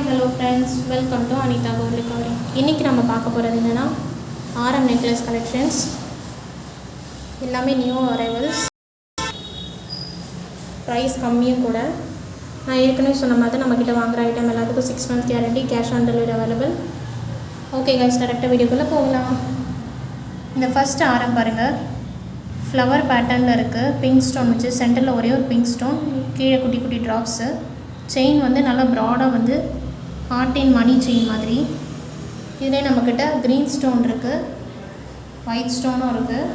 hello friends, welcome to Anita Gold Recovery. இன்னைக்கு நம்ம பார்க்க போகிறது என்னன்னா ஆரம் நெக்லஸ் கலெக்ஷன்ஸ். எல்லாமே நியூ அரைவல்ஸ், ப்ரைஸ் கம்மியும் கூட. நான் ஏற்கனவே சொன்ன மாதிரி நம்மக்கிட்ட வாங்குற ஐட்டம் எல்லாத்துக்கும் 6 months guarantee, cash on delivery available. Okay guys, டேரெக்டாக வீடியோக்குள்ளே போகலாம். இந்த ஃபர்ஸ்ட் ஆரம் பாருங்கள், ஃப்ளவர் பேட்டர்னில் இருக்குது. பிங்க் ஸ்டோன் வச்சு சென்டரில் ஒரே ஒரு பிங்க் ஸ்டோன், கீழே குட்டி குட்டி ட்ராப்ஸு. செயின் வந்து நல்லா ப்ராடாக வந்து ஹார்ட் மணி செயின் மாதிரி. இதிலே நம்மக்கிட்ட க்ரீன் ஸ்டோன் இருக்குது, ஒயிட் ஸ்டோனும் இருக்குது.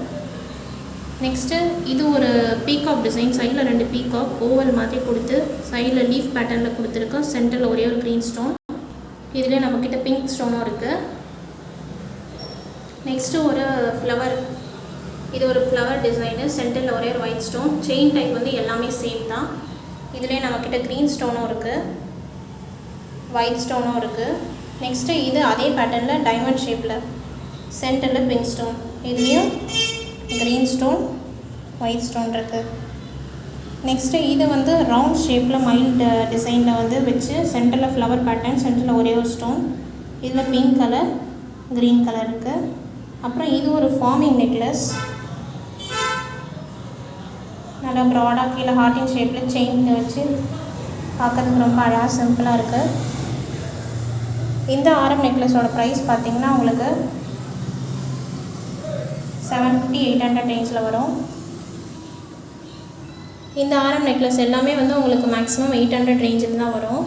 நெக்ஸ்ட்டு இது ஒரு பீகாக் டிசைன், சைடில் 2 பீகாக் ஓவல் மாதிரி கொடுத்து சைடில் லீஃப் பேட்டர்னில் கொடுத்துருக்கோம். சென்டரில் ஒரே ஒரு க்ரீன் ஸ்டோன். இதிலே நம்மக்கிட்ட பிங்க் ஸ்டோனும் இருக்குது. நெக்ஸ்ட்டு ஒரு ஃப்ளவர், இது ஒரு ஃப்ளவர் டிசைனு, சென்டரில் ஒரே ஒரு ஒயிட் ஸ்டோன். செயின் டைப் வந்து எல்லாமே சேம் தான். இதிலே நம்மக்கிட்ட க்ரீன் ஸ்டோனும் இருக்குது, ஒயிட் ஸ்டோனும் இருக்குது. நெக்ஸ்ட்டு இது அதே பேட்டர்னில் டைமண்ட் ஷேப்பில் சென்டரில் பிங்க் ஸ்டோன், இதுலேயும் க்ரீன் ஸ்டோன், ஒயிட் ஸ்டோன் இருக்குது. நெக்ஸ்ட்டு இது வந்து ரவுண்ட் ஷேப்பில் மைல்டு டிசைனில் வந்து வச்சு சென்டரில் ஃப்ளவர் பேட்டர்ன், சென்டரில் ஒரே ஒரு ஸ்டோன். இதில் பிங்க் கலர், க்ரீன் கலர் இருக்குது. அப்புறம் இது ஒரு ஃபார்மிங் நெக்லஸ், நல்லா ப்ராடாக கீழே ஹார்ட்டின் ஷேப்பில் செயின் வச்சு பார்க்கறதுக்கு ரொம்ப அழகாக சிம்பிளாக இருக்குது. இந்த ஆரம் நெக்லஸோட ப்ரைஸ் பார்த்திங்கன்னா உங்களுக்கு 750-800 ரேஞ்சில் வரும். இந்த ஆரம் நெக்லஸ் எல்லாமே வந்து உங்களுக்கு மேக்ஸிமம் 800 ரேஞ்சில் தான் வரும்.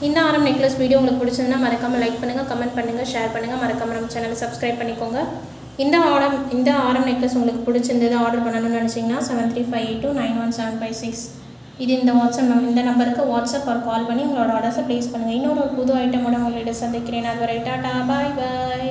இந்த ஆரம் நெக்லஸ் வீடியோ உங்களுக்கு பிடிச்சதுன்னா மறக்காமல் லைக் பண்ணுங்கள், கமெண்ட் பண்ணுங்கள், ஷேர் பண்ணுங்கள். மறக்காமல் நம்ம சேனலை சப்ஸ்கிரைப் பண்ணிக்கோங்க. இந்த ஆரம் நெக்லஸ் உங்களுக்கு பிடிச்சிருந்தது ஆர்டர் பண்ணணும்னு நினச்சிங்கன்னா 7358291756 இது இந்த நம்பருக்கு வாட்ஸ்அப் ஒரு கால் பண்ணி உங்களோட ஆர்டர்ஸை ப்ளேஸ் பண்ணுங்கள். இன்னொரு புது ஐட்டமோட உங்கள்கிட்ட சந்திக்கிறேன். அது வரை டாடா, பாய் பாய்.